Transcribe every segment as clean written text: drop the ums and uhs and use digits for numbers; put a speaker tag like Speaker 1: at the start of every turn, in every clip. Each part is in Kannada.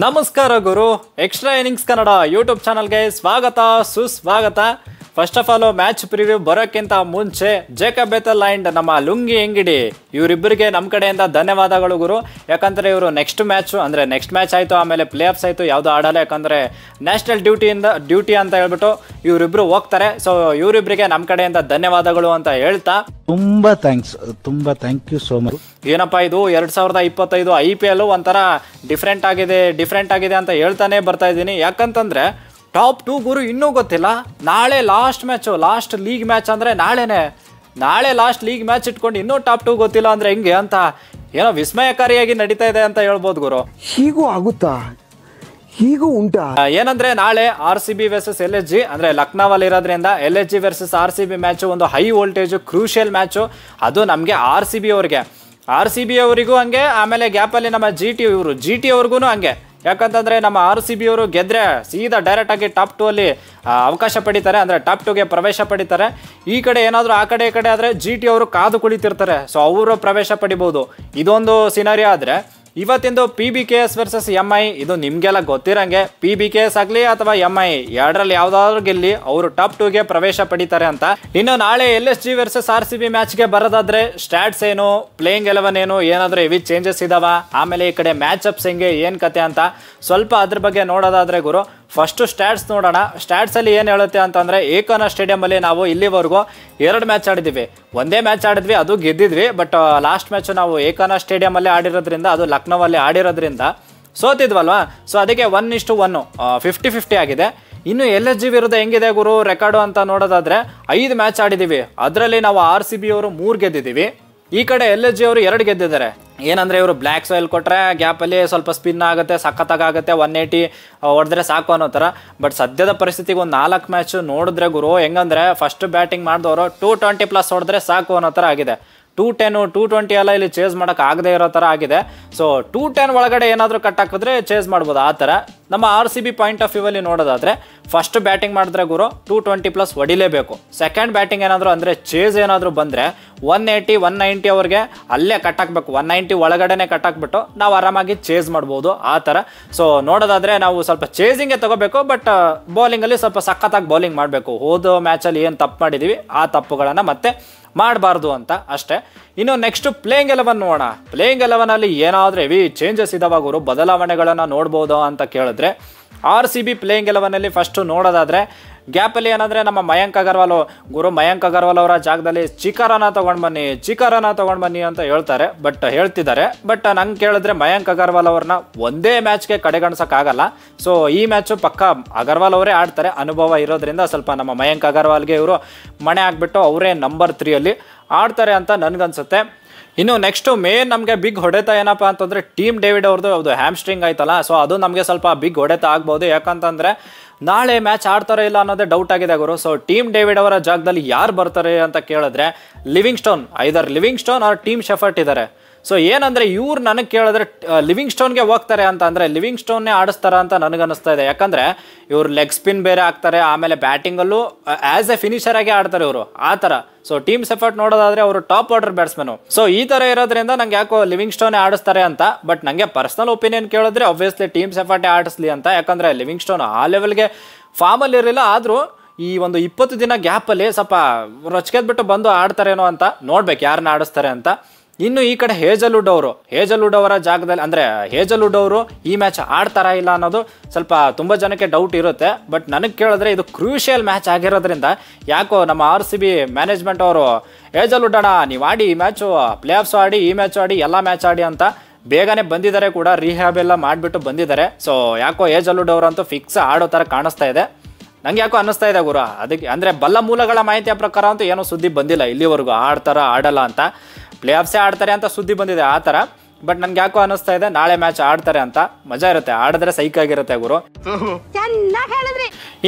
Speaker 1: ನಮಸ್ಕಾರ ಗುರು ಎಕ್ಸ್ಟ್ರಾ ಇನ್ನಿಂಗ್ಸ್ ಕನ್ನಡ ಯೂಟ್ಯೂಬ್ ಚಾನಲ್ಗೆ ಸ್ವಾಗತ ಸುಸ್ವಾಗತ. First of all match preview ಬರೋಕ್ಕಿಂತ ಮುಂಚೆ ಜೇಕಬ್ ಬೇತಲ್ ಆ್ಯಂಡ್ ನಮ್ಮ ಲುಂಗಿ ಎಂಗಿಡಿ ಇವರಿಬ್ಬರಿಗೆ ನಮ್ಮ ಕಡೆಯಿಂದ ಧನ್ಯವಾದಗಳು ಗುರು. ಯಾಕಂದರೆ ಇವರು ನೆಕ್ಸ್ಟ್ ಮ್ಯಾಚ್ ಆಯಿತು, ಆಮೇಲೆ ಪ್ಲೇ ಆಫ್ಸ್ ಆಯಿತು, ಯಾವುದೂ ಆಡಲ್ಲ. ಯಾಕಂದರೆ ನ್ಯಾಷನಲ್ ಡ್ಯೂಟಿ ಅಂತ ಹೇಳ್ಬಿಟ್ಟು ಇವರಿಬ್ಬರು ಹೋಗ್ತಾರೆ. ಸೊ ಇವರಿಬ್ಬರಿಗೆ ನಮ್ಮ ಕಡೆಯಿಂದ ಧನ್ಯವಾದಗಳು ಅಂತ ಹೇಳ್ತಾ
Speaker 2: ತುಂಬ ಥ್ಯಾಂಕ್ ಯು ಸೋ ಮಚ್.
Speaker 1: ಏನಪ್ಪ ಇದು 2025 IPL ಒಂಥರ ಡಿಫ್ರೆಂಟ್ ಆಗಿದೆ ಅಂತ ಹೇಳ್ತಾನೆ ಬರ್ತಾ ಇದ್ದೀನಿ. ಯಾಕಂತಂದರೆ ಟಾಪ್ 2 ಗುರು ಇನ್ನೂ ಗೊತ್ತಿಲ್ಲ. ನಾಳೆ ಲಾಸ್ಟ್ ಲೀಗ್ ಮ್ಯಾಚ್ ಅಂದರೆ ನಾಳೆ ಲಾಸ್ಟ್ ಲೀಗ್ ಮ್ಯಾಚ್ ಇಟ್ಕೊಂಡು ಇನ್ನೂ ಟಾಪ್ 2 ಗೊತ್ತಿಲ್ಲ ಅಂದರೆ ಹೆಂಗೆ ಅಂತ ಏನೋ ವಿಸ್ಮಯಕಾರಿಯಾಗಿ ನಡೀತಾ ಇದೆ ಅಂತ ಹೇಳ್ಬೋದು ಗುರು.
Speaker 3: ಹೀಗೂ ಆಗುತ್ತಾ? ಹೀಗೂ ಉಂಟಾ?
Speaker 1: ಏನಂದ್ರೆ ನಾಳೆ RCB ವರ್ಸಸ್ LSG ಅಂದ್ರೆ ಲಕ್ನೋವಲ್ಲಿ ಇರೋದ್ರಿಂದ LSG ವರ್ಸಸ್ RCB ಮ್ಯಾಚು ಒಂದು ಹೈ ವೋಲ್ಟೇಜ್ ಕ್ರೂಷಿಯಲ್ ಮ್ಯಾಚು. ಅದು ನಮಗೆ RCB ಅವರಿಗೂ ಹಂಗೆ, ಆಮೇಲೆ ಗ್ಯಾಪಲ್ಲಿ ನಮ್ಮ GT ಅವ್ರಿಗೂ ಹಂಗೆ. ಯಾಕಂತಂದ್ರೆ ನಮ್ಮ RCB ಅವರು ಗೆದ್ರೆ ಸೀದಾ ಡೈರೆಕ್ಟ್ ಆಗಿ ಟಾಪ್ 2 ಅಲ್ಲಿ ಅವಕಾಶ ಪಡಿತಾರೆ, ಅಂದ್ರೆ ಟಾಪ್ 2ಗೆ ಪ್ರವೇಶ ಪಡಿತಾರೆ. ಈ ಕಡೆ ಏನಾದರೂ ಆ ಕಡೆ ಈ ಕಡೆ ಆದರೆ GT ಅವರು ಕಾದು ಕುಳಿತಿರ್ತಾರೆ, ಸೊ ಅವರು ಪ್ರವೇಶ ಪಡಿಬೋದು. ಇದೊಂದು ಸಿನಾರಿಯೋ ಆದರೆ ಇವತ್ತಿಂದು PBKS ವರ್ಸಸ್ MI ಇದು ನಿಮಗೆಲ್ಲ ಗೊತ್ತಿರಂಗೆ. PBKS ಆಗಲಿ ಅಥವಾ MI ಎರಡರಲ್ಲಿ ಯಾವುದಾದ್ರೂ ಗೆಲ್ಲಿ ಅವರು ಟಾಪ್ 2ಗೆ ಪ್ರವೇಶ ಪಡಿತಾರೆ ಅಂತ. ಇನ್ನು ನಾಳೆ LSG ವರ್ಸಸ್ RCB ಮ್ಯಾಚ್ಗೆ ಬರೋದಾದ್ರೆ ಸ್ಟ್ಯಾಟ್ಸ್ ಏನು, ಪ್ಲೇಯಿಂಗ್ 11 ಏನು, ಏನಾದರೂ ಹೆವಿ ಚೇಂಜಸ್ ಇದಾವ, ಆಮೇಲೆ ಈ ಕಡೆ ಮ್ಯಾಚ್ ಅಪ್ಸ್ ಹೆಂಗೆ ಏನು ಕತೆ ಅಂತ ಸ್ವಲ್ಪ ಅದ್ರ ಬಗ್ಗೆ ನೋಡೋದಾದ್ರೆ ಗುರು ಫಸ್ಟ್ ಸ್ಟ್ಯಾಟ್ಸ್ ನೋಡೋಣ. ಸ್ಟ್ಯಾಟ್ಸಲ್ಲಿ ಏನು ಹೇಳುತ್ತೆ ಅಂತಂದರೆ ಏಕನ ಸ್ಟೇಡಿಯಮಲ್ಲಿ ನಾವು ಇಲ್ಲಿವರೆಗೂ 2 ಮ್ಯಾಚ್ ಆಡಿದ್ದೀವಿ. ಒಂದೇ ಮ್ಯಾಚ್ ಆಡಿದ್ವಿ, ಅದು ಗೆದ್ದಿದ್ವಿ. ಬಟ್ ಲಾಸ್ಟ್ ಮ್ಯಾಚು ನಾವು ಏಕನ ಸ್ಟೇಡಿಯಮಲ್ಲಿ ಆಡಿರೋದ್ರಿಂದ, ಅದು ಲಕ್ನೋವಲ್ಲಿ ಆಡಿರೋದ್ರಿಂದ ಸೋತಿದ್ವಲ್ವಾ. ಸೊ ಅದಕ್ಕೆ 1:1 50-50 ಆಗಿದೆ. ಇನ್ನು LSG ವಿರುದ್ಧ ಹೆಂಗಿದೆ ಗುರು ರೆಕಾರ್ಡು ಅಂತ ನೋಡೋದಾದರೆ 5 ಮ್ಯಾಚ್ ಆಡಿದ್ದೀವಿ, ಅದರಲ್ಲಿ ನಾವು RCB ಅವರು 3 ಗೆದ್ದಿದ್ದೀವಿ. ಈ ಕಡೆ LSG ಅವರು 2 ಗೆದ್ದಿದ್ದಾರೆ. ಏನಂದರೆ ಇವರು ಬ್ಲ್ಯಾಕ್ ಸಾಯಿಲ್ ಕೊಟ್ಟರೆ ಗ್ಯಾಪಲ್ಲಿ ಸ್ವಲ್ಪ ಸ್ಪಿನ್ ಆಗುತ್ತೆ, ಸಖತ್ತಾಗುತ್ತೆ, 180 ಹೊಡೆದ್ರೆ ಸಾಕು ಅನ್ನೋ ಥರ. ಬಟ್ ಸದ್ಯದ ಪರಿಸ್ಥಿತಿಗೆ ಒಂದು 4 ಮ್ಯಾಚ್ ನೋಡಿದ್ರೆ ಗುರು ಹೆಂಗಂದರೆ ಫಸ್ಟ್ ಬ್ಯಾಟಿಂಗ್ ಮಾಡಿದವರು 220+ ಹೊಡೆದ್ರೆ ಸಾಕು ಅನ್ನೋ ಥರ ಆಗಿದೆ. 210 220 ಎಲ್ಲ ಇಲ್ಲಿ ಚೇಸ್ ಮಾಡೋಕೆ ಆಗದೆ ಇರೋ ಥರ ಆಗಿದೆ. ಸೊ 210 ಒಳಗಡೆ ಏನಾದರೂ ಕಟ್ ಹಾಕಿದ್ರೆ ಚೇಸ್ ಮಾಡ್ಬೋದು ಆ ಥರ. ನಮ್ಮ RCB ಪಾಯಿಂಟ್ ಆಫ್ ವ್ಯೂವಲ್ಲಿ ನೋಡೋದಾದರೆ ಫಸ್ಟ್ ಬ್ಯಾಟಿಂಗ್ ಮಾಡಿದ್ರೆ ಗುರು 220+ ಹೊಡಿಲೇಬೇಕು. ಸೆಕೆಂಡ್ ಬ್ಯಾಟಿಂಗ್ ಏನಾದರೂ ಅಂದರೆ ಚೇಸ್ ಏನಾದರೂ ಬಂದರೆ 180 190 ಅವ್ರಿಗೆ ಅಲ್ಲೇ ಕಟ್ ಹಾಕಬೇಕು. 190 ಒಳಗಡೆನೆ ಕಟ್ ಹಾಕ್ಬಿಟ್ಟು ನಾವು ಆರಾಮಾಗಿ ಚೇಸ್ ಮಾಡ್ಬೋದು ಆ ಥರ. ಸೊ ನೋಡೋದಾದರೆ ನಾವು ಸ್ವಲ್ಪ ಚೇಸಿಂಗೇ ತೊಗೋಬೇಕು, ಬಟ್ ಬೌಲಿಂಗಲ್ಲಿ ಸ್ವಲ್ಪ ಸಖತ್ತಾಗಿ ಬೌಲಿಂಗ್ ಮಾಡಬೇಕು. ಹೋದ ಮ್ಯಾಚಲ್ಲಿ ಏನು ತಪ್ಪು ಮಾಡಿದ್ದೀವಿ ಆ ತಪ್ಪುಗಳನ್ನು ಮತ್ತೆ ಮಾಡಬಾರ್ದು ಅಂತ ಅಷ್ಟೇ. ಇನ್ನು ನೆಕ್ಸ್ಟ್ ಪ್ಲೇಯಿಂಗ್ 11 ನೋಡೋಣ. ಪ್ಲೇಯಿಂಗ್ 11ಅಲ್ಲಿ ಏನಾದರೂ ಹೆವಿ ಚೇಂಜಸ್ ಇದಾವ ಗುರು, ಬದಲಾವಣೆಗಳನ್ನು ನೋಡ್ಬೋದು ಅಂತ ಕೇಳಿದ್ರೆ RCB ಪ್ಲೇಯಿಂಗ್ 11ಅಲ್ಲಿ ಫಸ್ಟು ನೋಡೋದಾದರೆ ಗ್ಯಾಪಲ್ಲಿ ಏನಂದರೆ ನಮ್ಮ ಮಯಾಂಕ್ ಅಗರ್ವಾಲ್ ಅವರ ಜಾಗದಲ್ಲಿ ಚಿಕರನ ತೊಗೊಂಡು ಬನ್ನಿ ಅಂತ ಹೇಳ್ತಿದ್ದಾರೆ. ಬಟ್ ನಂಗೆ ಕೇಳಿದ್ರೆ ಮಯಾಂಕ್ ಅಗರ್ವಾಲ್ ಅವ್ರನ್ನ ಒಂದೇ ಮ್ಯಾಚ್ಗೆ ಕಡೆಗಣಿಸೋಕ್ಕಾಗಲ್ಲ. ಸೊ ಈ ಮ್ಯಾಚು ಪಕ್ಕ ಅಗರ್ವಾಲ್ ಅವರೇ ಆಡ್ತಾರೆ, ಅನುಭವ ಇರೋದ್ರಿಂದ ಸ್ವಲ್ಪ ನಮ್ಮ ಮಯಾಂಕ್ ಅಗರ್ವಾಲ್ಗೆ ಇವರು ಮಣೆ ಹಾಕ್ಬಿಟ್ಟು ಅವರೇ ನಂಬರ್ 3 ಆಡ್ತಾರೆ ಅಂತ ನನಗನ್ಸುತ್ತೆ. ಇನ್ನು ನೆಕ್ಸ್ಟು ಮೇನ್ ನಮಗೆ ಬಿಗ್ ಹೊಡೆತ ಏನಪ್ಪ ಅಂತಂದರೆ ಟೀಮ್ ಡೇವಿಡ್ ಅವ್ರದ್ದು ಅದು ಹ್ಯಾಮ್ಸ್ಟ್ರಿಂಗ್ ಆಯ್ತಲ್ಲ, ಸೊ ಅದು ನಮಗೆ ಸ್ವಲ್ಪ ಬಿಗ್ ಹೊಡೆತ ಆಗ್ಬೋದು. ಯಾಕಂತಂದರೆ ನಾಳೆ ಮ್ಯಾಚ್ ಆಡ್ತಾರೆ ಇಲ್ಲ ಅನ್ನೋದೇ ಡೌಟ್ ಆಗಿದೆ ಗುರು. ಸೊ ಟೀಮ್ ಡೇವಿಡ್ ಅವರ ಜಾಗದಲ್ಲಿ ಯಾರು ಬರ್ತಾರೆ ಅಂತ ಕೇಳಿದ್ರೆ ಐದರ್ ಲಿವಿಂಗ್ಸ್ಟೋನ್ ಆರ್ ಟೀಮ್ ಶೆಫರ್ಟ್ ಇದ್ದಾರೆ. ಸೊ ಏನಂದರೆ ಇವ್ರು ನನಗೆ ಕೇಳಿದ್ರೆ ಲಿವಿಂಗ್ಸ್ಟೋನ್ಗೆ ಹೋಗ್ತಾರೆ ಅಂತ ಅಂದರೆ ಲಿವಿಂಗ್ಸ್ಟೋನ್ನೇ ಆಡಿಸ್ತಾರ ಅಂತ ನನಗನ್ನಿಸ್ತಾ ಇದೆ. ಯಾಕಂದರೆ ಇವರು ಲೆಗ್ ಸ್ಪಿನ್ ಬೇರೆ ಆಗ್ತಾರೆ, ಆಮೇಲೆ ಬ್ಯಾಟಿಂಗಲ್ಲೂ ಆ್ಯಸ್ ಎ ಫಿನಿಷರ್ ಆಗಿ ಆಡ್ತಾರೆ ಇವರು ಆ ಥರ. ಸೊ ಟೀಮ್ ಸೆಫರ್ಟ್ ನೋಡೋದಾದರೆ ಅವರು ಟಾಪ್ ಆರ್ಡರ್ ಬ್ಯಾಟ್ಸ್ಮನು. ಸೊ ಈ ಥರ ಇರೋದ್ರಿಂದ ನಂಗೆ ಯಾಕೋ ಲಿವಿಂಗ್ಸ್ಟೋನೇ ಆಡಿಸ್ತಾರೆ ಅಂತ. ಬಟ್ ನನಗೆ ಪರ್ಸ್ನಲ್ ಒಪಿನಿಯನ್ ಕೇಳಿದ್ರೆ ಆಬ್ವಿಯಸ್ಲಿ ಟೀಮ್ ಸೆಫರ್ಟೇ ಆಡಿಸ್ಲಿ ಅಂತ. ಯಾಕಂದರೆ ಲಿವಿಂಗ್ಸ್ಟೋನ್ ಆ ಲೆವೆಲ್ಗೆ ಫಾರ್ಮಲ್ಲಿ ಇರಲಿಲ್ಲ, ಆದರೂ ಈ ಒಂದು 20 ದಿನ ಗ್ಯಾಪಲ್ಲಿ ಸ್ವಲ್ಪ ರೊಚ್ಕೆದ್ಬಿಟ್ಟು ಬಂದು ಆಡ್ತಾರೇನೋ ಅಂತ ನೋಡ್ಬೇಕು ಯಾರನ್ನ ಆಡಿಸ್ತಾರೆ ಅಂತ. ಇನ್ನು ಈ ಕಡೆ ಹೇಜಲ್ವುಡ್ ಅವರ ಜಾಗದಲ್ಲಿ ಅಂದರೆ ಹೇಜಲ್ವುಡ್ ಅವರು ಈ ಮ್ಯಾಚ್ ಆಡ್ತಾರಾ ಇಲ್ಲ ಅನ್ನೋದು ಸ್ವಲ್ಪ ತುಂಬ ಜನಕ್ಕೆ ಡೌಟ್ ಇರುತ್ತೆ. ಬಟ್ ನನಗೆ ಕೇಳಿದ್ರೆ ಇದು ಕ್ರೂಷಿಯಲ್ ಮ್ಯಾಚ್ ಆಗಿರೋದ್ರಿಂದ ಯಾಕೋ ನಮ್ಮ RCB ಮ್ಯಾನೇಜ್ಮೆಂಟ್ ಅವರು ಹೇಜಲ್ವುಡ್ ಅಣ್ಣ ನೀವು ಆಡಿ ಈ ಮ್ಯಾಚು, ಪ್ಲೇ ಆಫ್ಸ್ ಆಡಿ, ಈ ಮ್ಯಾಚ್ ಆಡಿ, ಎಲ್ಲ ಮ್ಯಾಚ್ ಆಡಿ ಅಂತ ಬೇಗನೆ ಬಂದಿದ್ದಾರೆ ಕೂಡ, ರಿಹ್ಯಾಬ್ ಎಲ್ಲ ಮಾಡಿಬಿಟ್ಟು ಬಂದಿದ್ದಾರೆ. ಸೊ ಯಾಕೋ ಹೇಜಲ್ವುಡ್ ಅವರಂತೂ ಫಿಕ್ಸ್ ಆಡೋ ಥರ ಕಾಣಿಸ್ತಾ ಇದೆ. ನಂಗೆ ಯಾಕೋ ಅನ್ನಿಸ್ತಾ ಇದೆ ಗುರು. ಅದಕ್ಕೆ ಅಂದರೆ ಬಲ್ಲ ಮೂಲಗಳ ಮಾಹಿತಿಯ ಪ್ರಕಾರ ಅಂತೂ ಏನೋ ಸುದ್ದಿ ಬಂದಿಲ್ಲ ಇಲ್ಲಿವರೆಗೂ ಆಡ್ತಾರ ಆಡಲ್ಲ ಅಂತ. ಪ್ಲೇ ಆಫ್ಸೇ ಆಡ್ತಾರೆ ಅಂತ ಸುದ್ದಿ ಬಂದಿದೆ ಆ ಥರ. ಬಟ್ ನನ್ಗೆ ಯಾಕೋ ಅನ್ನಿಸ್ತಾ ಇದೆ ನಾಳೆ ಮ್ಯಾಚ್ ಆಡ್ತಾರೆ ಅಂತ. ಮಜಾ ಇರುತ್ತೆ, ಆಡಿದ್ರೆ ಸೈಕ್ ಆಗಿರುತ್ತೆ ಗುರು.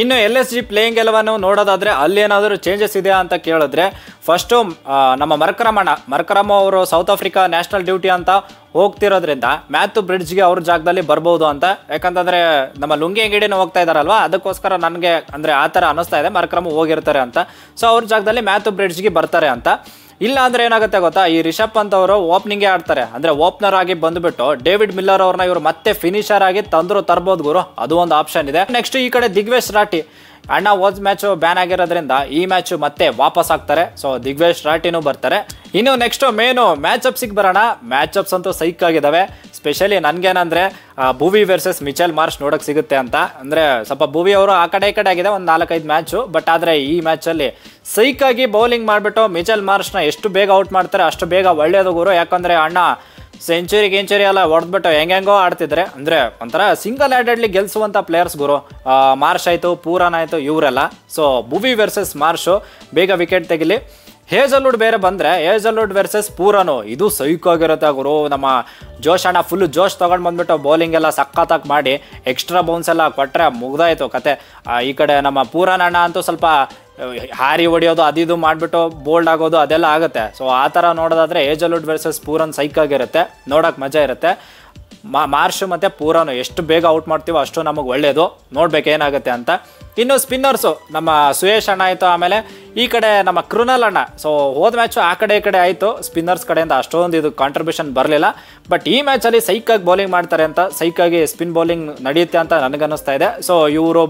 Speaker 1: ಇನ್ನು LSG ಪ್ಲೇಯಿಂಗ್ 11 ನೋಡೋದಾದ್ರೆ ಅಲ್ಲಿ ಏನಾದರೂ ಚೇಂಜಸ್ ಇದೆಯಾ ಅಂತ ಕೇಳಿದ್ರೆ ಫಸ್ಟು ನಮ್ಮ ಮರ್ಕರಮ್ ಅವರು ಸೌತ್ ಆಫ್ರಿಕಾ ನ್ಯಾಷನಲ್ ಡ್ಯೂಟಿ ಅಂತ ಹೋಗ್ತಿರೋದ್ರಿಂದ ಮ್ಯಾಥ್ಯೂ ಬ್ರಿಡ್ಜ್ಗೆ ಅವ್ರ ಜಾಗದಲ್ಲಿ ಬರ್ಬೋದು ಅಂತ. ಯಾಕಂತಂದರೆ ನಮ್ಮ ಲುಂಗಿ ಎಂಗಿಡಿನೂ ಹೋಗ್ತಾ ಇದ್ದಾರಲ್ವ, ಅದಕ್ಕೋಸ್ಕರ ನನಗೆ ಅಂದರೆ ಆ ಥರ ಅನ್ನಿಸ್ತಾ ಇದೆ ಮರ್ಕರಮ್ ಹೋಗಿರ್ತಾರೆ ಅಂತ. ಸೊ ಅವ್ರ ಜಾಗದಲ್ಲಿ ಮ್ಯಾಥ್ಯೂ ಬ್ರಿಡ್ಜ್ಗೆ ಬರ್ತಾರೆ ಅಂತ. ಇಲ್ಲ ಅಂದ್ರೆ ಏನಾಗುತ್ತೆ ಗೊತ್ತಾ, ಈ ರಿಷಬ್ ಪಂತ್ ಅವರು ಓಪನಿಂಗೇ ಆಡ್ತಾರೆ, ಅಂದ್ರೆ ಓಪನರ್ ಆಗಿ ಬಂದ್ಬಿಟ್ಟು ಡೇವಿಡ್ ಮಿಲ್ಲರ್ ಅವ್ರನ್ನ ಇವರು ಮತ್ತೆ ಫಿನಿಶರ್ ಆಗಿ ತರ್ಬೋದು ಗುರು, ಅದು ಒಂದು ಆಪ್ಷನ್ ಇದೆ. ನೆಕ್ಸ್ಟ್ ಈ ಕಡೆ ದಿಗ್ವೇಶ್ ರಾಠಿ ಅಣ್ಣ ಹೋದ್ ಮ್ಯಾಚು ಬ್ಯಾನ್ ಆಗಿರೋದ್ರಿಂದ ಈ ಮ್ಯಾಚ್ ಮತ್ತೆ ವಾಪಸ್ ಆಗ್ತಾರೆ. ಸೊ ದಿಗ್ವೇಶ್ ರಾಠಿನೂ ಬರ್ತಾರೆ. ಇನ್ನು ನೆಕ್ಸ್ಟ್ ಮೇನು ಮ್ಯಾಚಪ್ಸಿಗೆ ಬರೋಣ. ಮ್ಯಾಚಪ್ಸ್ ಅಂತೂ ಸೈಕ್ ಆಗಿದಾವೆ. ಸ್ಪೆಷಲಿ ನನ್ಗೇನಂದ್ರೆ ಭುವಿ ವರ್ಸಸ್ ಮಿಚೆಲ್ ಮಾರ್ಷ್ ನೋಡಕ್ ಸಿಗುತ್ತೆ ಅಂತ. ಅಂದ್ರೆ ಸ್ವಲ್ಪ ಭುವಿ ಅವರು ಆ ಕಡೆ ಈ ಕಡೆ ಆಗಿದೆ ಒಂದು 4-5 ಮ್ಯಾಚು, ಬಟ್ ಆದ್ರೆ ಈ ಮ್ಯಾಚಲ್ಲಿ ಸೈಕ್ ಆಗಿ ಬೌಲಿಂಗ್ ಮಾಡಿಬಿಟ್ಟು ಮಿಚೆಲ್ ಮಾರ್ಷ್ನ ಎಷ್ಟು ಬೇಗ ಔಟ್ ಮಾಡ್ತಾರೆ ಅಷ್ಟು ಬೇಗ ಒಳ್ಳೇದು ಗುರು. ಯಾಕಂದ್ರೆ ಅಣ್ಣ ಸೆಂಚುರಿ ಎಲ್ಲ ಹೊಡೆದ್ಬಿಟ್ಟು ಹೆಂಗೆಂಗೋ ಆಡ್ತಿದ್ರೆ, ಅಂದ್ರೆ ಒಂಥರ ಸಿಂಗಲ್ ಹ್ಯಾಂಡೆಡ್ಲಿ ಗೆಲ್ಸುವಂತ ಪ್ಲೇಯರ್ಸ್ ಗುರು. ಮಾರ್ಷ್ ಆಯ್ತು, ಪೂರನ್ ಆಯ್ತು, ಇವರೆಲ್ಲ. ಸೊ ಭುವಿ ವರ್ಸಸ್ ಮಾರ್ಷು ಬೇಗ ವಿಕೆಟ್ ತೆಗಿಲಿ. ಹೇಜಲ್ವುಡ್ ಬೇರೆ ಬಂದ್ರೆ ಹೇಜಲ್ವುಡ್ ವರ್ಸಸ್ ಪೂರನು, ಇದು ಸೈಕ್ ಆಗಿರುತ್ತೆ ಗುರು. ನಮ್ಮ ಜೋಶ್ ಅಣ್ಣ ಫುಲ್ ಜೋಶ್ ತಗೊಂಡು ಬಂದ್ಬಿಟ್ಟು ಬೌಲಿಂಗ್ ಎಲ್ಲ ಸಖತ್ತಾಗಿ ಮಾಡಿ ಎಕ್ಸ್ಟ್ರಾ ಬೌನ್ಸ್ ಎಲ್ಲ ಕೊಟ್ರೆ ಮುಗ್ದಾಯ್ತು ಕತೆ. ಈ ಕಡೆ ನಮ್ಮ ಪೂರನ್ ಅಣ್ಣ ಅಂತೂ ಸ್ವಲ್ಪ ಹಾರಿ ಹೊಡಿಯೋದು ಅದಿದು ಮಾಡಿಬಿಟ್ಟು ಬೋಲ್ಡ್ ಆಗೋದು ಅದೆಲ್ಲ ಆಗುತ್ತೆ. ಸೊ ಆ ಥರ ನೋಡೋದಾದ್ರೆ ಹೇಜಲ್ವುಡ್ ವರ್ಸಸ್ ಪೂರನ್ ಸೈಕ್ ಆಗಿರುತ್ತೆ, ನೋಡೋಕೆ ಮಜಾ ಇರುತ್ತೆ. ಮಾರ್ಷ್ ಮತ್ತು ಪೂರನು ಎಷ್ಟು ಬೇಗ ಔಟ್ ಮಾಡ್ತೀವೋ ಅಷ್ಟು ನಮಗೆ ಒಳ್ಳೆಯದು. ನೋಡ್ಬೇಕು ಏನಾಗುತ್ತೆ ಅಂತ. ಇನ್ನು ಸ್ಪಿನ್ನರ್ಸು ನಮ್ಮ ಸುಯೇಶ್ ಅಣ್ಣ ಆಯಿತು, ಆಮೇಲೆ ಈ ಕಡೆ ನಮ್ಮ ಕೃಣಲ್ ಅಣ್ಣ. ಸೊ ಹೋದ ಮ್ಯಾಚು ಆ ಕಡೆ ಈ ಕಡೆ ಆಯಿತು, ಸ್ಪಿನ್ನರ್ಸ್ ಕಡೆಯಿಂದ ಅಷ್ಟೊಂದು ಇದು ಕಾಂಟ್ರಿಬ್ಯೂಷನ್ ಬರಲಿಲ್ಲ. ಬಟ್ ಈ ಮ್ಯಾಚಲ್ಲಿ ಸೈಕಾಗಿ ಬೌಲಿಂಗ್ ಮಾಡ್ತಾರೆ ಅಂತ, ಸೈಕಾಗಿ ಸ್ಪಿನ್ ಬೌಲಿಂಗ್ ನಡೆಯುತ್ತೆ ಅಂತ ನನಗನ್ನಿಸ್ತಾ ಇದೆ. ಸೊ ಇವರು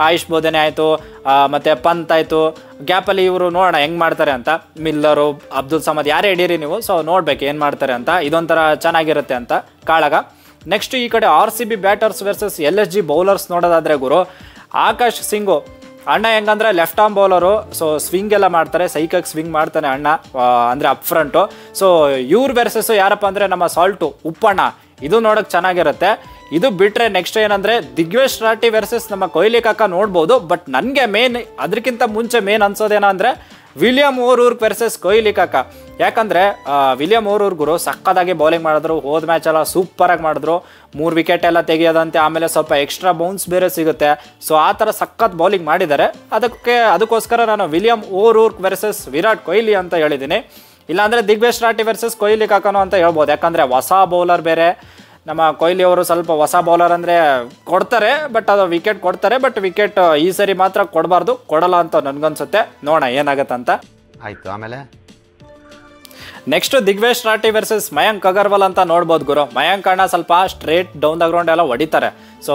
Speaker 1: ಆಯುಷ್ ಬೋಧನೆ ಆಯಿತು, ಮತ್ತು ಪಂತ್ ಆಯಿತು, ಗ್ಯಾಪಲ್ಲಿ ಇವರು ನೋಡೋಣ ಹೆಂಗೆ ಮಾಡ್ತಾರೆ ಅಂತ. ಮಿಲ್ಲರು, ಅಬ್ದುಲ್ ಸಮದ್ ಯಾರೇ ಹಿಡೀರಿ ನೀವು. ಸೊ ನೋಡ್ಬೇಕು ಏನು ಮಾಡ್ತಾರೆ ಅಂತ. ಇದೊಂಥರ ಚೆನ್ನಾಗಿರುತ್ತೆ ಅಂತ ಕಾಳಗ. ನೆಕ್ಸ್ಟ್ ಈ ಕಡೆ RCB batters versus LSG bowlers ನೋಡೋದಾದ್ರೆ ಗುರು, ಆಕಾಶ್ ಸಿಂಗು ಅಣ್ಣ ಹೆಂಗಂದ್ರೆ left arm bowler. So swing ಎಲ್ಲ ಮಾಡ್ತಾರೆ, ಸೈಕಾಗಿ ಸ್ವಿಂಗ್ ಮಾಡ್ತಾನೆ ಅಣ್ಣ, ಅಂದರೆ ಅಪ್ ಫ್ರಂಟು. ಸೊ ಇವ್ರ ವರ್ಸಸ್ ಯಾರಪ್ಪ ಅಂದರೆ ನಮ್ಮ ಸಾಲ್ಟು ಉಪ್ಪಣ್ಣ, ಇದು ನೋಡೋಕೆ ಚೆನ್ನಾಗಿರುತ್ತೆ. ಇದು ಬಿಟ್ಟರೆ ನೆಕ್ಸ್ಟ್ ಏನಂದರೆ ದಿಗ್ವೇಶ್ ರಾಠಿ ವರ್ಸಸ್ ನಮ್ಮ ಕೊಹ್ಲಿ ಕಾಕ ನೋಡ್ಬೋದು. ಬಟ್ ನನಗೆ ಮೇನ್ ಅದಕ್ಕಿಂತ ಮುಂಚೆ ಮೇನ್ ಅನ್ಸೋದೇನೋ ಅಂದರೆ ವಿಲಿಯಮ್ ಓವರ್ವೂರ್ಗ್ ವರ್ಸಸ್ ಕೊಹ್ಲಿ ಕಾಕ. ಯಾಕಂದರೆ ವಿಲಿಯಮ್ ಓವರ್ವೂರ್ ಗುರು ಸಕ್ಕದಾಗಿ ಬೌಲಿಂಗ್ ಮಾಡಿದ್ರು, ಹೋದ ಮ್ಯಾಚ್ ಎಲ್ಲ ಸೂಪರಾಗಿ ಮಾಡಿದ್ರು, 3 ವಿಕೆಟ್ ಎಲ್ಲ ತೆಗೆಯೋದಂತೆ, ಆಮೇಲೆ ಸ್ವಲ್ಪ ಎಕ್ಸ್ಟ್ರಾ ಬೌನ್ಸ್ ಬೇರೆ ಸಿಗುತ್ತೆ. ಸೊ ಆ ಥರ ಸಖತ್ ಬೌಲಿಂಗ್ ಮಾಡಿದ್ದಾರೆ. ಅದಕ್ಕೋಸ್ಕರ ನಾನು ವಿಲಿಯಮ್ ಓವರ್ವೂರ್ ವರ್ಸಸ್ ವಿರಾಟ್ ಕೊಹ್ಲಿ ಅಂತ ಹೇಳಿದ್ದೀನಿ. ಇಲ್ಲಾಂದರೆ ದಿಗ್ವೇಶ್ ರಾಠಿ ವರ್ಸಸ್ ಕೊಹ್ಲಿ ಕಾಕನು ಅಂತ ಹೇಳ್ಬೋದು. ಯಾಕಂದರೆ ಹೊಸ ಬೌಲರ್ ಬೇರೆ, ನಮ್ಮ ಕೊಹ್ಲಿ ಅವರು ಸ್ವಲ್ಪ ಹೊಸ ಬೌಲರ್ ಅಂದರೆ ಕೊಡ್ತಾರೆ, ಬಟ್ ಅದು ವಿಕೆಟ್ ಕೊಡ್ತಾರೆ, ಬಟ್ ವಿಕೆಟ್ ಈ ಸರಿ ಮಾತ್ರ ಕೊಡಲ್ಲ ಅಂತ ನನಗನ್ಸುತ್ತೆ. ನೋಡೋಣ ಏನಾಗತ್ತಂತ.
Speaker 4: ಆಯಿತು. ಆಮೇಲೆ
Speaker 1: ನೆಕ್ಸ್ಟ್ ದಿಗ್ವೇಶ್ ರಾಠಿ ವರ್ಸಸ್ ಮಯಾಂಕ್ ಅಗರ್ವಾಲ್ ಅಂತ ನೋಡ್ಬೋದು ಗುರು. ಮಯಾಂಕ್ ಅಣ್ಣ ಸ್ವಲ್ಪ ಸ್ಟ್ರೇಟ್ ಡೌನ್ ದ ಗ್ರೌಂಡ್ ಎಲ್ಲ ಹೊಡಿತಾರೆ. ಸೊ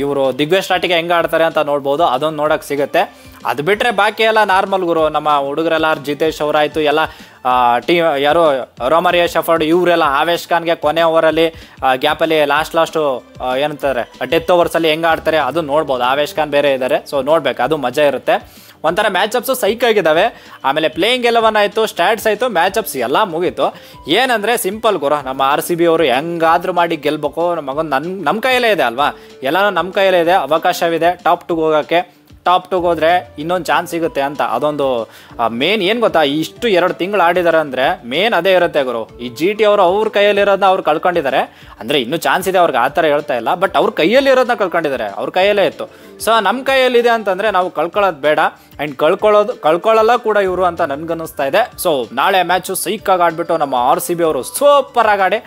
Speaker 1: ಇವರು ದಿಗ್ವೇಶ್ ರಾಠಿಗೆ ಹೆಂಗೆ ಆಡ್ತಾರೆ ಅಂತ ನೋಡ್ಬೋದು, ಅದೊಂದು ನೋಡೋಕೆ ಸಿಗುತ್ತೆ. ಅದು ಬಿಟ್ಟರೆ ಬಾಕಿ ಎಲ್ಲ ನಾರ್ಮಲ್ ಗುರು. ನಮ್ಮ ಹುಡುಗರೆಲ್ಲ ಜಿತೇಶ್ ಅವರಾಯಿತು, ಎಲ್ಲ ಯಾರು ರೋಮರಿಯಾ ಶಫರ್ಡ್, ಇವರೆಲ್ಲ ಆವೇಶ್ ಖಾನ್ಗೆ ಕೊನೆ ಓವರಲ್ಲಿ ಗ್ಯಾಪಲ್ಲಿ ಲಾಸ್ಟು ಏನಂತಾರೆ ಡೆತ್ ಓವರ್ಸಲ್ಲಿ ಹೆಂಗೆ ಆಡ್ತಾರೆ ಅದು ನೋಡ್ಬೋದು. ಆವೇಶ್ ಖಾನ್ ಬೇರೆ ಇದ್ದಾರೆ. ಸೊ ನೋಡ್ಬೇಕು, ಅದು ಮಜಾ ಇರುತ್ತೆ. ಒಂಥರ ಮ್ಯಾಚಪ್ಸು ಸೈಕ್ ಆಗಿದ್ದಾವೆ. ಆಮೇಲೆ ಪ್ಲೇಯಿಂಗ್ 11 ಆಯಿತು, ಸ್ಟ್ಯಾಟ್ಸ್ ಆಯಿತು, ಮ್ಯಾಚಪ್ಸ್ ಎಲ್ಲ ಮುಗೀತು. ಏನಂದರೆ ಸಿಂಪಲ್ ಗುರು, ನಮ್ಮ RCB ಅವರು ಹೆಂಗಾದ್ರೂ ಮಾಡಿ ಗೆಲ್ಬೇಕು. ನಮ್ಮ ಕೈಯಲ್ಲೇ ಇದೆ ಅಲ್ವಾ, ಎಲ್ಲನೂ ನಮ್ಮ ಕೈಯಲ್ಲೇ ಇದೆ, ಅವಕಾಶವಿದೆ ಟಾಪ್ 2 ಹೋಗೋಕ್ಕೆ. ಟಾಪ್ 2 ಹೋದ್ರೆ ಇನ್ನೊಂದು ಚಾನ್ಸ್ ಸಿಗುತ್ತೆ ಅಂತ. ಅದೊಂದು ಮೇನ್ ಏನು ಗೊತ್ತಾ, ಇಷ್ಟು 2 ತಿಂಗಳು ಆಡಿದ್ದಾರೆ ಅಂದರೆ ಮೇನ್ ಅದೇ ಇರುತ್ತೆ ಗುರು. ಈ GT ಅವರು ಅವ್ರ ಕೈಯಲ್ಲಿರೋದನ್ನ ಅವ್ರು ಕಳ್ಕೊಂಡಿದ್ದಾರೆ. ಅಂದರೆ ಇನ್ನೂ ಚಾನ್ಸ್ ಇದೆ ಅವ್ರಿಗೆ, ಆ ಥರ ಹೇಳ್ತಾ ಇಲ್ಲ, ಬಟ್ ಅವ್ರ ಕೈಯಲ್ಲಿರೋದನ್ನ ಕಳ್ಕೊಂಡಿದ್ದಾರೆ, ಅವ್ರ ಕೈಯಲ್ಲೇ ಇತ್ತು. ಸೊ ನಮ್ಮ ಕೈಯಲ್ಲಿದೆ ಅಂತಂದರೆ ನಾವು ಕಳ್ಕೊಳ್ಳೋದು ಬೇಡ, ಆ್ಯಂಡ್ ಕಳ್ಕೊಳ್ಳಲ್ಲ ಕೂಡ ಇವರು ಅಂತ ನನಗನ್ನಿಸ್ತಾ ಇದೆ. ಸೊ ನಾಳೆ ಮ್ಯಾಚು ಸೈಕಾಗಿ ಆಡ್ಬಿಟ್ಟು ನಮ್ಮ RCB ಅವರು ಸೂಪರಾಗಿ ಆಡಿ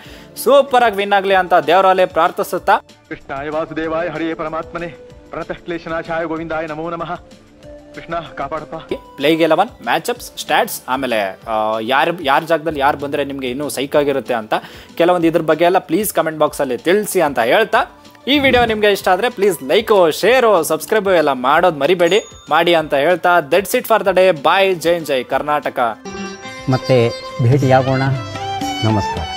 Speaker 1: ಸೂಪರಾಗಿ ವಿನ್ ಆಗಲಿ ಅಂತ ದೇವರಲ್ಲಿ ಪ್ರಾರ್ಥಿಸುತ್ತಾ,
Speaker 5: ಕೃಷ್ಣಾಯ ವಾಸುದೇವಾಯ ಹರಿಯೇ ಪರಮಾತ್ಮನೆ ಪ್ರಣತಃ ಕ್ಲೇಶನಾಶಾಯ ಗೋವಿಂದಾಯ ನಮೋ ನಮಃ. ಕೃಷ್ಣ ಕಾಪಾಡಪ್ಪ.
Speaker 1: ಪ್ಲೇಯಿಂಗ್ 11, ಮ್ಯಾಚಪ್ಸ್, ಸ್ಟ್ಯಾಟ್ಸ್, ಆಮೇಲೆ ಯಾರ ಜಾಗದಲ್ಲಿ ಯಾರು ಬಂದರೆ ನಿಮಗೆ ಇನ್ನೂ ಸೈಕ್ ಆಗಿರುತ್ತೆ ಅಂತ ಕೆಲವೊಂದು ಇದ್ರ ಬಗ್ಗೆ ಎಲ್ಲ ಪ್ಲೀಸ್ ಕಮೆಂಟ್ ಬಾಕ್ಸಲ್ಲಿ ತಿಳಿಸಿ ಅಂತ ಹೇಳ್ತಾ, ಈ ವಿಡಿಯೋ ನಿಮಗೆ ಇಷ್ಟ ಆದರೆ ಪ್ಲೀಸ್ ಲೈಕು, ಶೇರು, ಸಬ್ಸ್ಕ್ರೈಬು ಎಲ್ಲ ಮಾಡೋದು ಮರಿಬೇಡಿ, ಮಾಡಿ ಅಂತ ಹೇಳ್ತಾ that's it for the day. Bye. ಜೈ ಕರ್ನಾಟಕ.
Speaker 6: ಮತ್ತೆ ಭೇಟಿಯಾಗೋಣ. ನಮಸ್ಕಾರ.